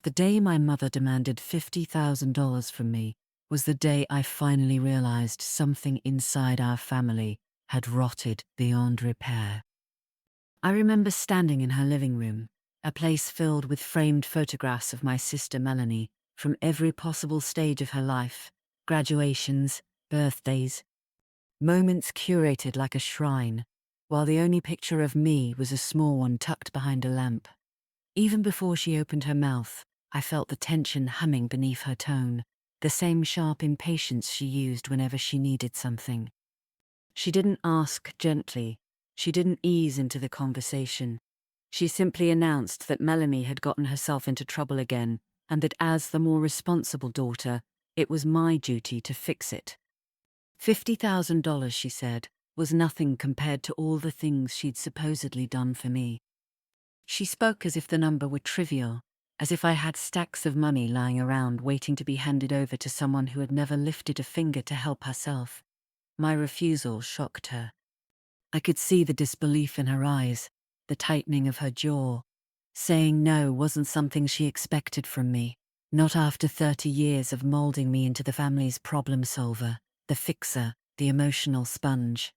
The day my mother demanded $50,000 from me was the day I finally realized something inside our family had rotted beyond repair. I remember standing in her living room, a place filled with framed photographs of my sister Melanie from every possible stage of her life: graduations, birthdays, moments curated like a shrine, while the only picture of me was a small one tucked behind a lamp. Even before she opened her mouth, I felt the tension humming beneath her tone, the same sharp impatience she used whenever she needed something. She didn't ask gently. She didn't ease into the conversation. She simply announced that Melanie had gotten herself into trouble again, and that as the more responsible daughter, it was my duty to fix it. $50,000, she said, was nothing compared to all the things she'd supposedly done for me. She spoke as if the number were trivial, as if I had stacks of money lying around waiting to be handed over to someone who had never lifted a finger to help herself. My refusal shocked her. I could see the disbelief in her eyes, the tightening of her jaw. Saying no wasn't something she expected from me, not after 30 years of molding me into the family's problem solver, the fixer, the emotional sponge.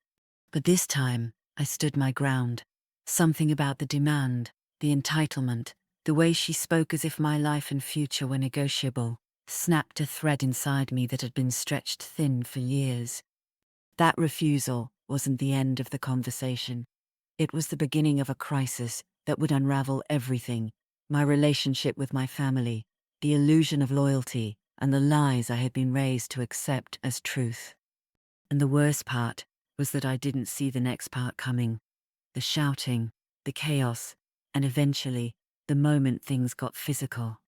But this time, I stood my ground. Something about the demand, the entitlement, the way she spoke as if my life and future were negotiable, snapped a thread inside me that had been stretched thin for years. That refusal wasn't the end of the conversation. It was the beginning of a crisis that would unravel everything: my relationship with my family, the illusion of loyalty, and the lies I had been raised to accept as truth. And the worst part was that I didn't see the next part coming: the shouting, the chaos, and eventually, the moment things got physical.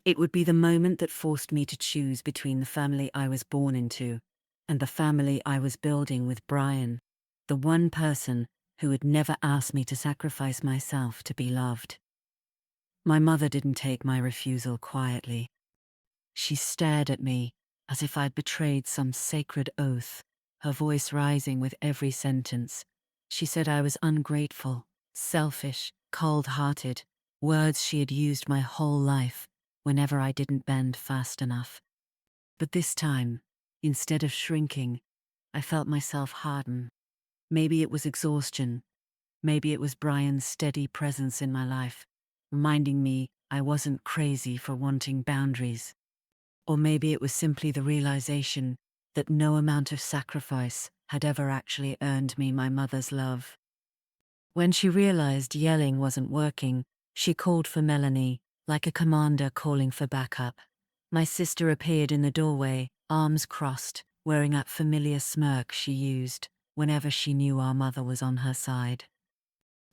It would be the moment that forced me to choose between the family I was born into and the family I was building with Brian, the one person who had never asked me to sacrifice myself to be loved. My mother didn't take my refusal quietly. She stared at me as if I'd betrayed some sacred oath, her voice rising with every sentence. She said I was ungrateful, selfish, cold-hearted, words she had used my whole life whenever I didn't bend fast enough. But this time, instead of shrinking, I felt myself harden. Maybe it was exhaustion. Maybe it was Brian's steady presence in my life, reminding me I wasn't crazy for wanting boundaries. Or maybe it was simply the realization that no amount of sacrifice had ever actually earned me my mother's love. When she realized yelling wasn't working, she called for Melanie, like a commander calling for backup. My sister appeared in the doorway, arms crossed, wearing that familiar smirk she used whenever she knew our mother was on her side.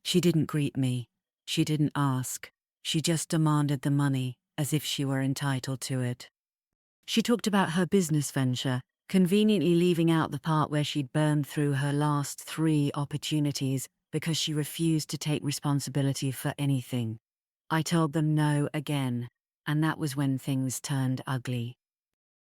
She didn't greet me. She didn't ask. She just demanded the money, as if she were entitled to it. She talked about her business venture, conveniently leaving out the part where she'd burned through her last 3 opportunities because she refused to take responsibility for anything. I told them no again, and that was when things turned ugly.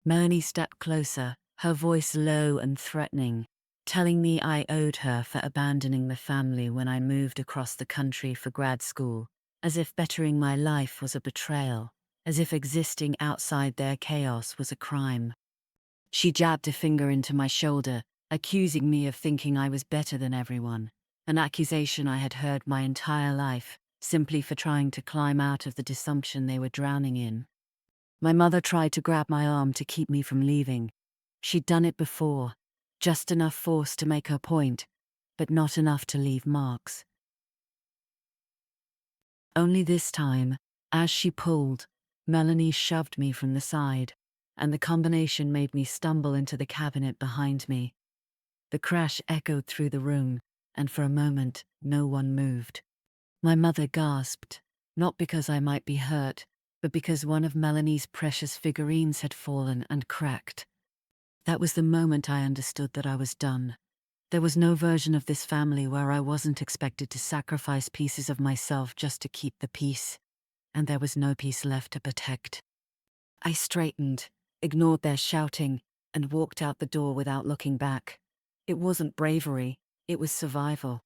Melanie stepped closer, her voice low and threatening, telling me I owed her for abandoning the family when I moved across the country for grad school, as if bettering my life was a betrayal, as if existing outside their chaos was a crime. She jabbed a finger into my shoulder, accusing me of thinking I was better than everyone, an accusation I had heard my entire life, simply for trying to climb out of the dysfunction they were drowning in. My mother tried to grab my arm to keep me from leaving. She'd done it before, just enough force to make her point, but not enough to leave marks. Only this time, as she pulled, Melanie shoved me from the side, and the combination made me stumble into the cabinet behind me. The crash echoed through the room, and for a moment, no one moved. My mother gasped, not because I might be hurt, but because one of Melanie's precious figurines had fallen and cracked. That was the moment I understood that I was done. There was no version of this family where I wasn't expected to sacrifice pieces of myself just to keep the peace, and there was no peace left to protect. I straightened, ignored their shouting, and walked out the door without looking back. It wasn't bravery, it was survival.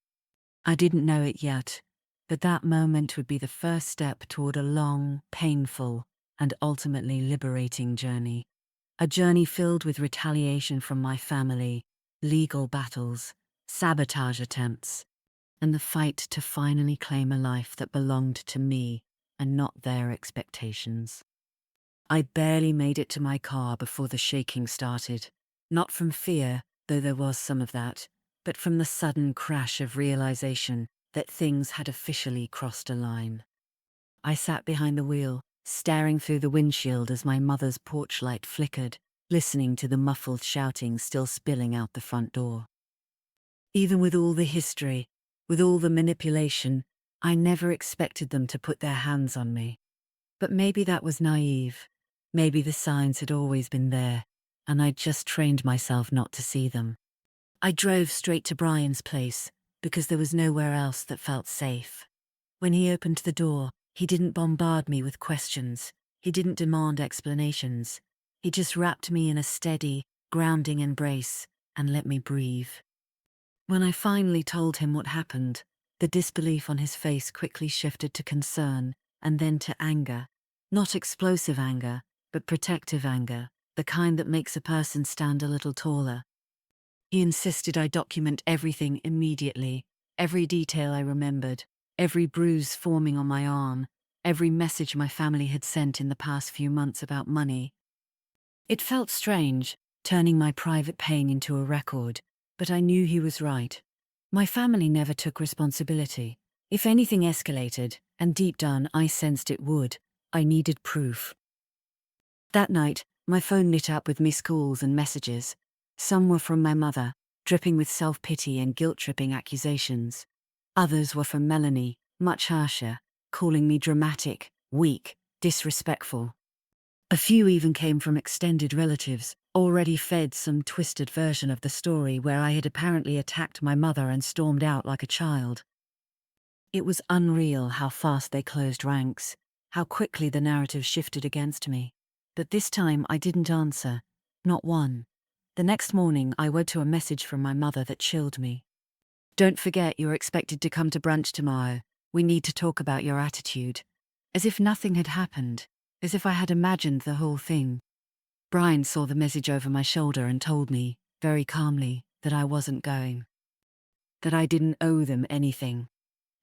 I didn't know it yet, but that moment would be the first step toward a long, painful, and ultimately liberating journey. A journey filled with retaliation from my family, legal battles, sabotage attempts, and the fight to finally claim a life that belonged to me and not their expectations. I barely made it to my car before the shaking started, not from fear, though there was some of that, but from the sudden crash of realization that things had officially crossed a line. I sat behind the wheel, staring through the windshield as my mother's porch light flickered, listening to the muffled shouting still spilling out the front door. Even with all the history, with all the manipulation, I never expected them to put their hands on me. But maybe that was naive. Maybe the signs had always been there, and I'd just trained myself not to see them. I drove straight to Brian's place, because there was nowhere else that felt safe. When he opened the door, he didn't bombard me with questions. He didn't demand explanations. He just wrapped me in a steady, grounding embrace and let me breathe. When I finally told him what happened, the disbelief on his face quickly shifted to concern and then to anger. Not explosive anger, but protective anger, the kind that makes a person stand a little taller. He insisted I document everything immediately, every detail I remembered, every bruise forming on my arm, every message my family had sent in the past few months about money. It felt strange, turning my private pain into a record, but I knew he was right. My family never took responsibility. If anything escalated, and deep down I sensed it would, I needed proof. That night, my phone lit up with missed calls and messages. Some were from my mother, dripping with self-pity and guilt-tripping accusations. Others were from Melanie, much harsher, calling me dramatic, weak, disrespectful. A few even came from extended relatives, already fed some twisted version of the story where I had apparently attacked my mother and stormed out like a child. It was unreal how fast they closed ranks, how quickly the narrative shifted against me. But this time I didn't answer, not one. The next morning I woke to a message from my mother that chilled me. "Don't forget you're expected to come to brunch tomorrow. We need to talk about your attitude." As if nothing had happened, as if I had imagined the whole thing. Brian saw the message over my shoulder and told me, very calmly, that I wasn't going. That I didn't owe them anything.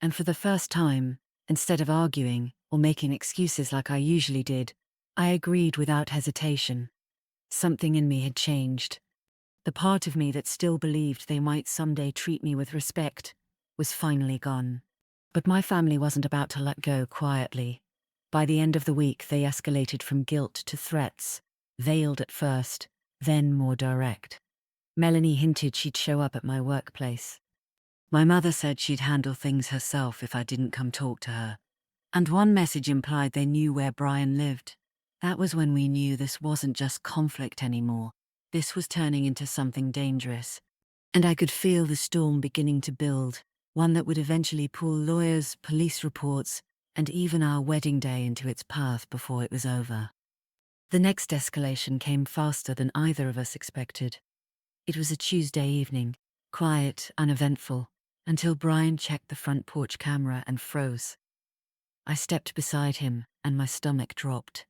And for the first time, instead of arguing or making excuses like I usually did, I agreed without hesitation. Something in me had changed. The part of me that still believed they might someday treat me with respect was finally gone. But my family wasn't about to let go quietly. By the end of the week, they escalated from guilt to threats, veiled at first, then more direct. Melanie hinted she'd show up at my workplace. My mother said she'd handle things herself if I didn't come talk to her. And one message implied they knew where Brian lived. That was when we knew this wasn't just conflict anymore. This was turning into something dangerous. And I could feel the storm beginning to build, one that would eventually pull lawyers, police reports, and even our wedding day into its path before it was over. The next escalation came faster than either of us expected. It was a Tuesday evening, quiet, uneventful, until Brian checked the front porch camera and froze. I stepped beside him, and my stomach dropped.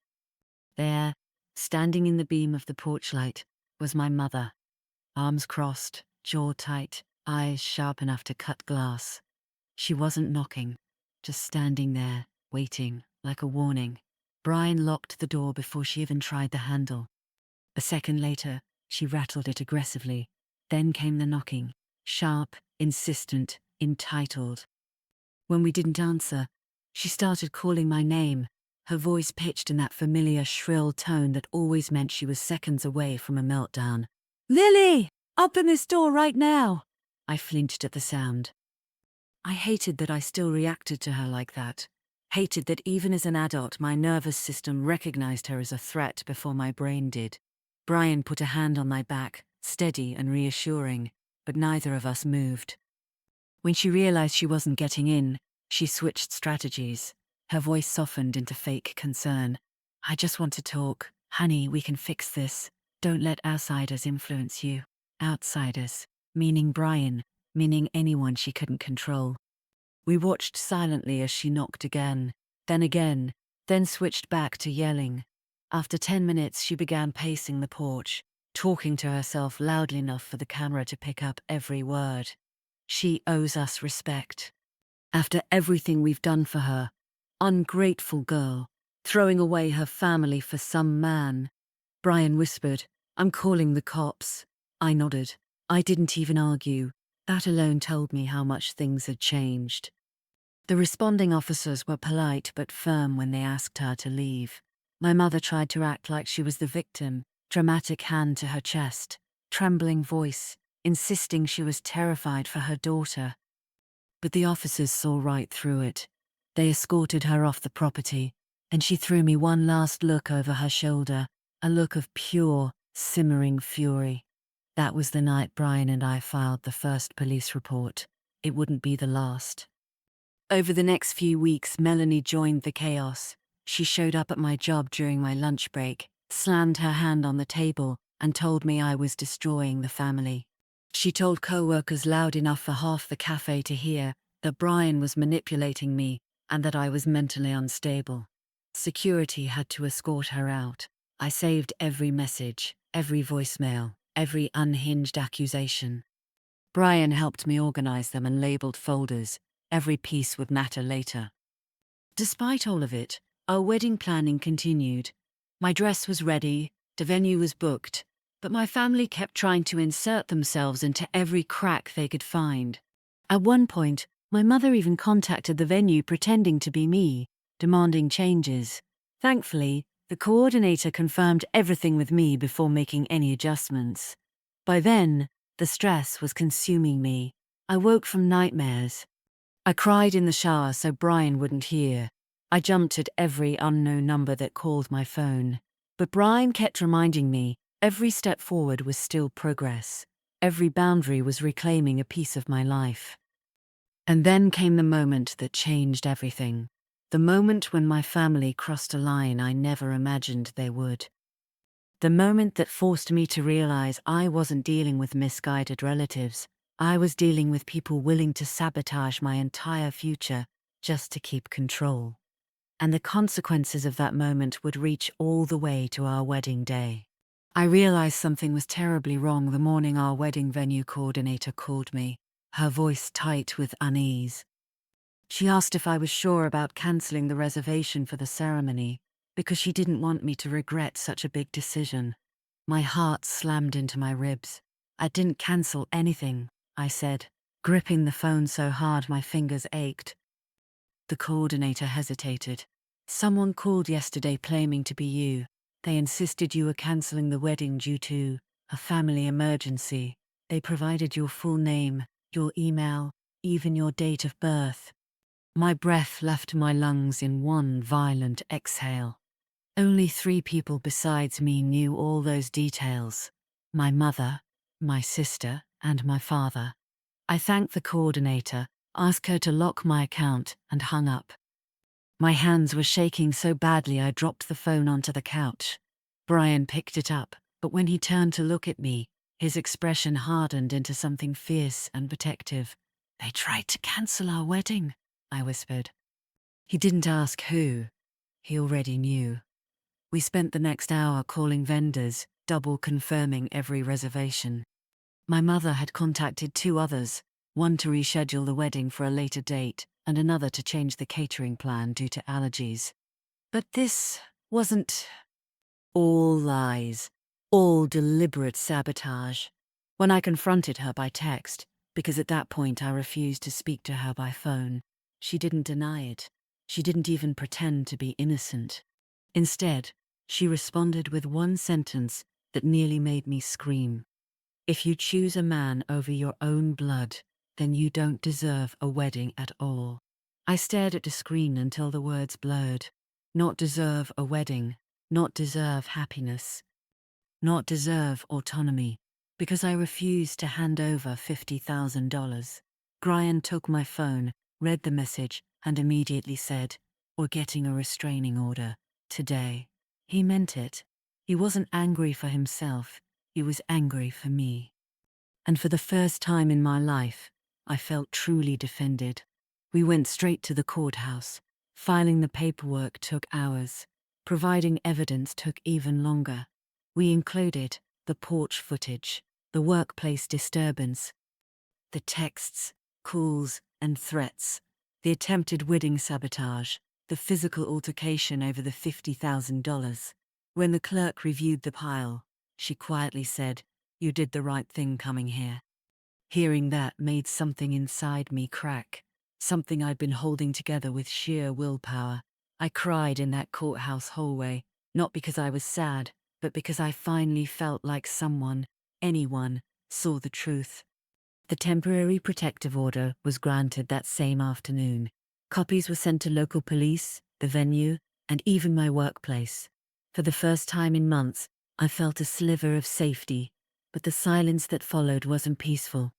There, standing in the beam of the porch light, was my mother. Arms crossed, jaw tight, eyes sharp enough to cut glass. She wasn't knocking, just standing there, waiting, like a warning. Brian locked the door before she even tried the handle. A second later, she rattled it aggressively. Then came the knocking, sharp, insistent, entitled. When we didn't answer, she started calling my name, her voice pitched in that familiar shrill tone that always meant she was seconds away from a meltdown. "Lily! Open this door right now!" I flinched at the sound. I hated that I still reacted to her like that. Hated that even as an adult my nervous system recognized her as a threat before my brain did. Brian put a hand on my back, steady and reassuring, but neither of us moved. When she realized she wasn't getting in, she switched strategies. Her voice softened into fake concern. "I just want to talk. Honey, we can fix this. Don't let outsiders influence you." Outsiders, meaning Brian, meaning anyone she couldn't control. We watched silently as she knocked again, then switched back to yelling. After 10 minutes, she began pacing the porch, talking to herself loudly enough for the camera to pick up every word. She owes us respect. After everything we've done for her, ungrateful girl, throwing away her family for some man. Brian whispered, "I'm calling the cops." I nodded. I didn't even argue. That alone told me how much things had changed. The responding officers were polite but firm when they asked her to leave. My mother tried to act like she was the victim, dramatic hand to her chest, trembling voice, insisting she was terrified for her daughter. But the officers saw right through it. They escorted her off the property, and she threw me one last look over her shoulder, a look of pure, simmering fury. That was the night Brian and I filed the first police report. It wouldn't be the last. Over the next few weeks, Melanie joined the chaos. She showed up at my job during my lunch break, slammed her hand on the table, and told me I was destroying the family. She told co-workers loud enough for half the cafe to hear that Brian was manipulating me and that I was mentally unstable. Security had to escort her out. I saved every message, every voicemail, every unhinged accusation. Brian helped me organize them and labeled folders. Every piece would matter later. Despite all of it, our wedding planning continued. My dress was ready, the venue was booked, but my family kept trying to insert themselves into every crack they could find. At one point, my mother even contacted the venue pretending to be me, demanding changes. Thankfully, the coordinator confirmed everything with me before making any adjustments. By then, the stress was consuming me. I woke from nightmares. I cried in the shower so Brian wouldn't hear. I jumped at every unknown number that called my phone. But Brian kept reminding me every step forward was still progress. Every boundary was reclaiming a piece of my life. And then came the moment that changed everything. The moment when my family crossed a line I never imagined they would. The moment that forced me to realize I wasn't dealing with misguided relatives. I was dealing with people willing to sabotage my entire future just to keep control. And the consequences of that moment would reach all the way to our wedding day. I realized something was terribly wrong the morning our wedding venue coordinator called me, her voice tight with unease. She asked if I was sure about canceling the reservation for the ceremony, because she didn't want me to regret such a big decision. My heart slammed into my ribs. I didn't cancel anything, I said, gripping the phone so hard my fingers ached. The coordinator hesitated. "Someone called yesterday claiming to be you. They insisted you were canceling the wedding due to a family emergency. They provided your full name, your email, even your date of birth." My breath left my lungs in one violent exhale. Only 3 people besides me knew all those details. My mother, my sister, and my father. I thanked the coordinator, asked her to lock my account, and hung up. My hands were shaking so badly I dropped the phone onto the couch. Brian picked it up, but when he turned to look at me, his expression hardened into something fierce and protective. "They tried to cancel our wedding," I whispered. He didn't ask who. He already knew. We spent the next hour calling vendors, double confirming every reservation. My mother had contacted 2 others, one to reschedule the wedding for a later date, and another to change the catering plan due to allergies. But this wasn't all lies, all deliberate sabotage. When I confronted her by text, because at that point I refused to speak to her by phone, she didn't deny it. She didn't even pretend to be innocent. Instead, she responded with one sentence that nearly made me scream. "If you choose a man over your own blood, then you don't deserve a wedding at all." I stared at the screen until the words blurred. Not deserve a wedding, not deserve happiness, not deserve autonomy, because I refused to hand over $50,000. Brian took my phone, read the message, and immediately said, "We're getting a restraining order today." He meant it. He wasn't angry for himself. He was angry for me. And for the first time in my life, I felt truly defended. We went straight to the courthouse. Filing the paperwork took hours. Providing evidence took even longer. We included the porch footage, the workplace disturbance, the texts, calls, and threats, the attempted wedding sabotage, the physical altercation over the $50,000. When the clerk reviewed the pile, she quietly said, "You did the right thing coming here." Hearing that made something inside me crack, something I'd been holding together with sheer willpower. I cried in that courthouse hallway, not because I was sad, but because I finally felt like someone, anyone, saw the truth. The temporary protective order was granted that same afternoon. Copies were sent to local police, the venue, and even my workplace. For the first time in months, I felt a sliver of safety, but the silence that followed wasn't peaceful.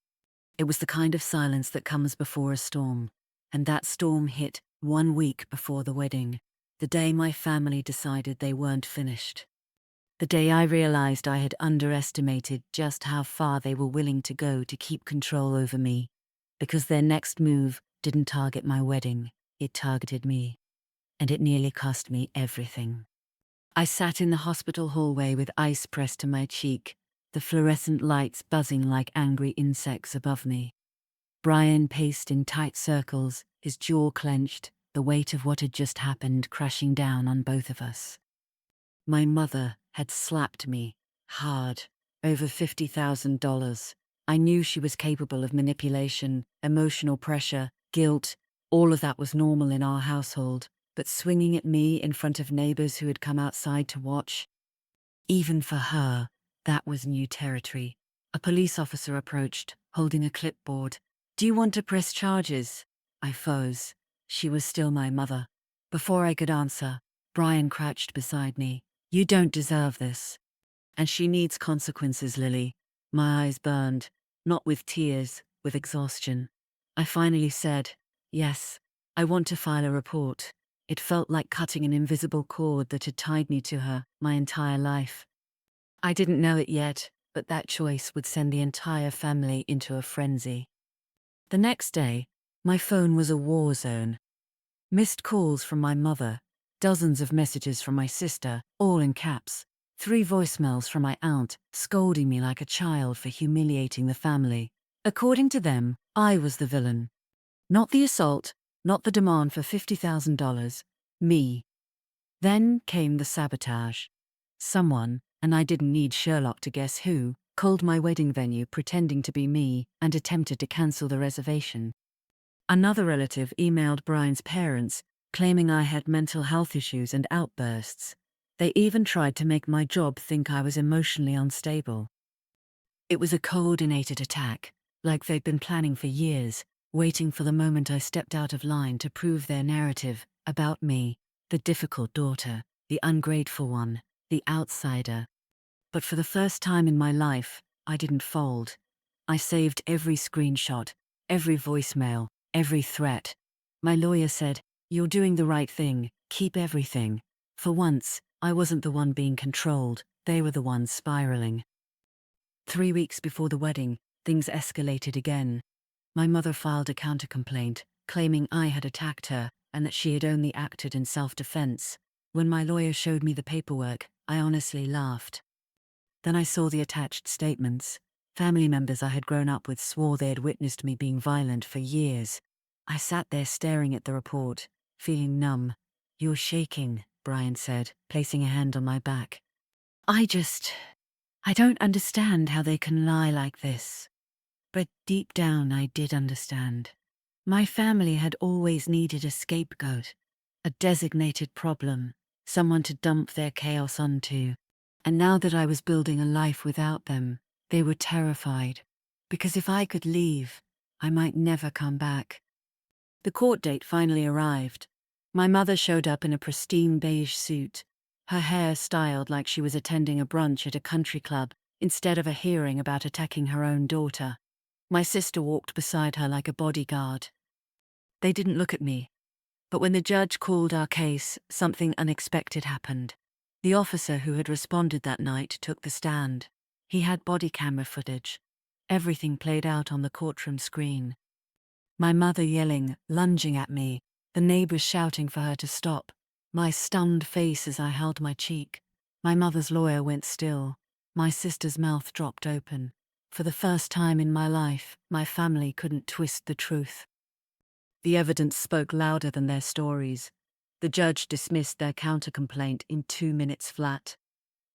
It was the kind of silence that comes before a storm, and that storm hit 1 week before the wedding, the day my family decided they weren't finished. The day I realized I had underestimated just how far they were willing to go to keep control over me, because their next move didn't target my wedding, it targeted me. And it nearly cost me everything. I sat in the hospital hallway with ice pressed to my cheek, the fluorescent lights buzzing like angry insects above me. Brian paced in tight circles, his jaw clenched, the weight of what had just happened crashing down on both of us. My mother had slapped me, hard, over $50,000. I knew she was capable of manipulation, emotional pressure, guilt. All of that was normal in our household, but swinging at me in front of neighbors who had come outside to watch, even for her, that was new territory. A police officer approached, holding a clipboard. "Do you want to press charges?" I froze. She was still my mother. Before I could answer, Brian crouched beside me. "You don't deserve this. And she needs consequences, Lily." My eyes burned, not with tears, with exhaustion. I finally said, "Yes, I want to file a report." It felt like cutting an invisible cord that had tied me to her my entire life. I didn't know it yet, but that choice would send the entire family into a frenzy. The next day, my phone was a war zone. Missed calls from my mother, dozens of messages from my sister, all in caps, 3 voicemails from my aunt, scolding me like a child for humiliating the family. According to them, I was the villain. Not the assault, not the demand for $50,000, me. Then came the sabotage. Someone, and I didn't need Sherlock to guess who, called my wedding venue pretending to be me and attempted to cancel the reservation. Another relative emailed Brian's parents, claiming I had mental health issues and outbursts. They even tried to make my job think I was emotionally unstable. It was a coordinated attack, like they'd been planning for years, waiting for the moment I stepped out of line to prove their narrative about me, the difficult daughter, the ungrateful one, the outsider. But for the first time in my life, I didn't fold. I saved every screenshot, every voicemail, every threat. My lawyer said, "You're doing the right thing, keep everything." For once, I wasn't the one being controlled, they were the ones spiraling. 3 weeks before the wedding, things escalated again. My mother filed a counter-complaint, claiming I had attacked her and that she had only acted in self-defense. When my lawyer showed me the paperwork, I honestly laughed. Then I saw the attached statements. Family members I had grown up with swore they had witnessed me being violent for years. I sat there staring at the report, feeling numb. "You're shaking," Brian said, placing a hand on my back. I don't understand how they can lie like this." But deep down I did understand. My family had always needed a scapegoat, a designated problem, someone to dump their chaos onto. And now that I was building a life without them, they were terrified. Because if I could leave, I might never come back. The court date finally arrived. My mother showed up in a pristine beige suit, her hair styled like she was attending a brunch at a country club instead of a hearing about attacking her own daughter. My sister walked beside her like a bodyguard. They didn't look at me. But when the judge called our case, something unexpected happened. The officer who had responded that night took the stand. He had body camera footage. Everything played out on the courtroom screen. My mother yelling, lunging at me, the neighbors shouting for her to stop. My stunned face as I held my cheek. My mother's lawyer went still. My sister's mouth dropped open. For the first time in my life, my family couldn't twist the truth. The evidence spoke louder than their stories. The judge dismissed their counter-complaint in 2 minutes flat.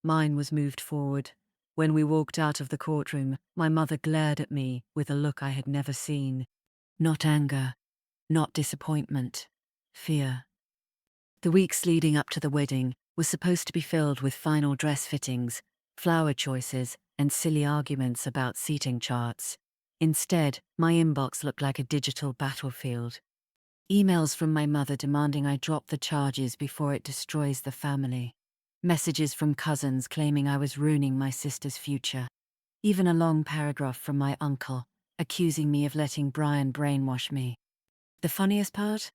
Mine was moved forward. When we walked out of the courtroom, my mother glared at me with a look I had never seen. Not anger, not disappointment, fear. The weeks leading up to the wedding was supposed to be filled with final dress fittings, flower choices, and silly arguments about seating charts. Instead, my inbox looked like a digital battlefield. Emails from my mother demanding I drop the charges before it destroys the family. Messages from cousins claiming I was ruining my sister's future. Even a long paragraph from my uncle, accusing me of letting Brian brainwash me. The funniest part?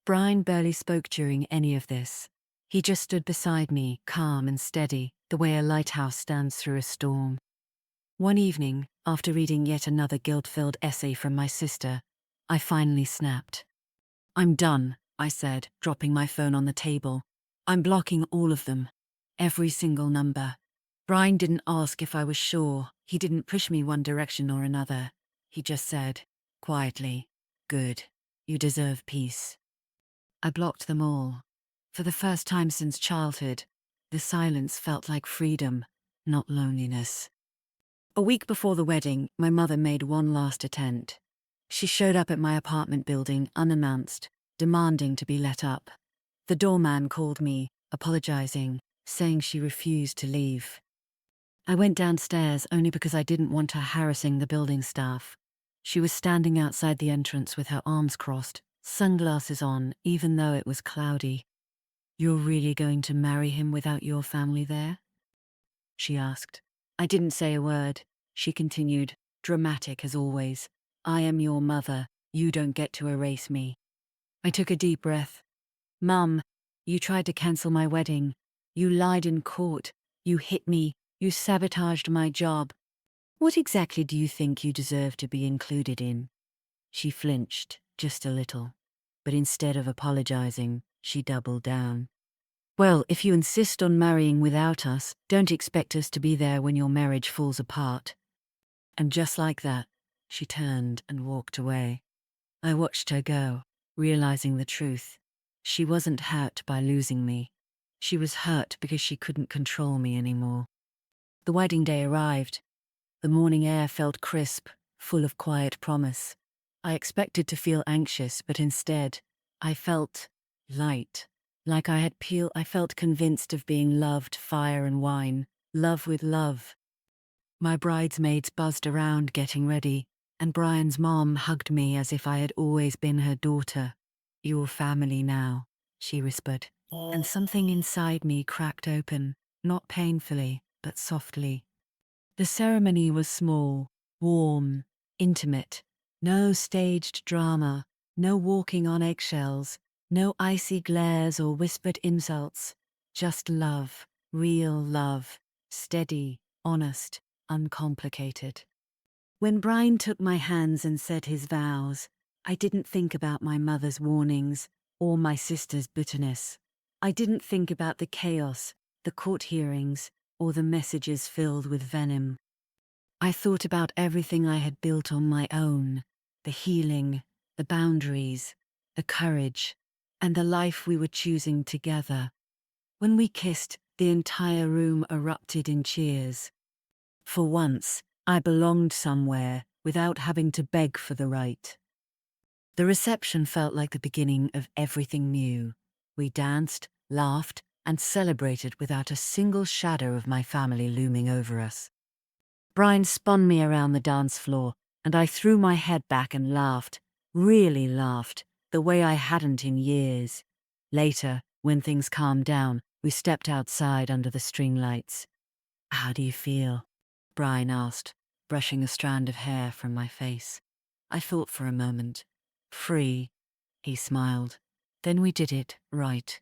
Brian barely spoke during any of this. He just stood beside me, calm and steady, the way a lighthouse stands through a storm. One evening, after reading yet another guilt-filled essay from my sister, I finally snapped. "I'm done," I said, dropping my phone on the table. "I'm blocking all of them. Every single number." Brian didn't ask if I was sure. He didn't push me one direction or another. He just said, quietly, "Good. You deserve peace." I blocked them all. For the first time since childhood, the silence felt like freedom, not loneliness. A week before the wedding, my mother made one last attempt. She showed up at my apartment building unannounced, demanding to be let up. The doorman called me, apologizing, saying she refused to leave. I went downstairs only because I didn't want her harassing the building staff. She was standing outside the entrance with her arms crossed, sunglasses on, even though it was cloudy. "You're really going to marry him without your family there?" she asked. I didn't say a word. She continued, dramatic as always. "I am your mother. You don't get to erase me." I took a deep breath. "Mum, you tried to cancel my wedding. You lied in court. You hit me. You sabotaged my job. What exactly do you think you deserve to be included in?" She flinched, just a little. But instead of apologizing, she doubled down. "Well, if you insist on marrying without us, don't expect us to be there when your marriage falls apart." And just like that, she turned and walked away. I watched her go, realizing the truth. She wasn't hurt by losing me. She was hurt because she couldn't control me anymore. The wedding day arrived. The morning air felt crisp, full of quiet promise. I expected to feel anxious, but instead, I felt light. Like I felt convinced of being loved, fire and wine, love with love. My bridesmaids buzzed around getting ready, and Brian's mom hugged me as if I had always been her daughter. "Your family now," she whispered, and something inside me cracked open, not painfully, but softly. The ceremony was small, warm, intimate. No staged drama, no walking on eggshells, no icy glares or whispered insults. Just love, real love, steady, honest, uncomplicated. When Brian took my hands and said his vows, I didn't think about my mother's warnings or my sister's bitterness. I didn't think about the chaos, the court hearings, or the messages filled with venom. I thought about everything I had built on my own, the healing, the boundaries, the courage, and the life we were choosing together. When we kissed, the entire room erupted in cheers. For once, I belonged somewhere without having to beg for the right. The reception felt like the beginning of everything new. We danced, laughed, and celebrated without a single shadow of my family looming over us. Brian spun me around the dance floor, and I threw my head back and laughed, really laughed, the way I hadn't in years. Later, when things calmed down, we stepped outside under the string lights. "How do you feel?" Brian asked, brushing a strand of hair from my face. I thought for a moment. "Free," he smiled. "Then we did it, right."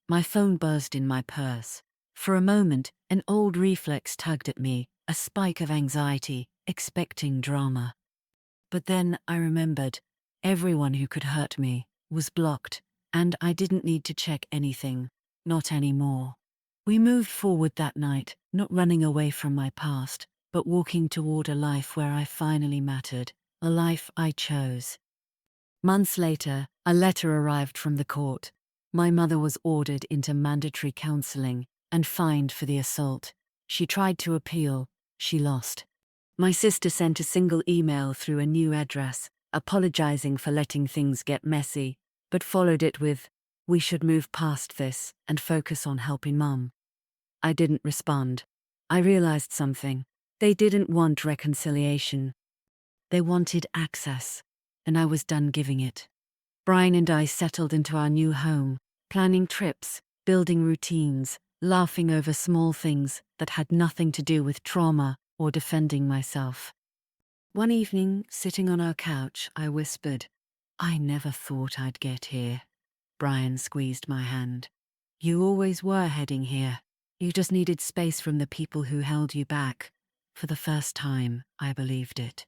My phone buzzed in my purse. For a moment, an old reflex tugged at me, a spike of anxiety, expecting drama. But then I remembered, Everyone who could hurt me was blocked, and I didn't need to check anything, not anymore. We moved forward that night, not running away from my past, but walking toward a life where I finally mattered, a life I chose. Months later, a letter arrived from the court. My mother was ordered into mandatory counseling and fined for the assault. She tried to appeal. She lost. My sister sent a single email through a new address, apologizing for letting things get messy, but followed it with, "We should move past this and focus on helping Mum." I didn't respond. I realized something. They didn't want reconciliation. They wanted access, and I was done giving it. Brian and I settled into our new home, planning trips, building routines, laughing over small things that had nothing to do with trauma or defending myself. One evening, sitting on our couch, I whispered, "I never thought I'd get here." Brian squeezed my hand. "You always were heading here. You just needed space from the people who held you back." For the first time, I believed it.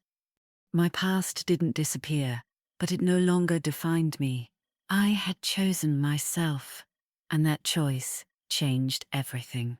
My past didn't disappear, but it no longer defined me. I had chosen myself, and that choice changed everything.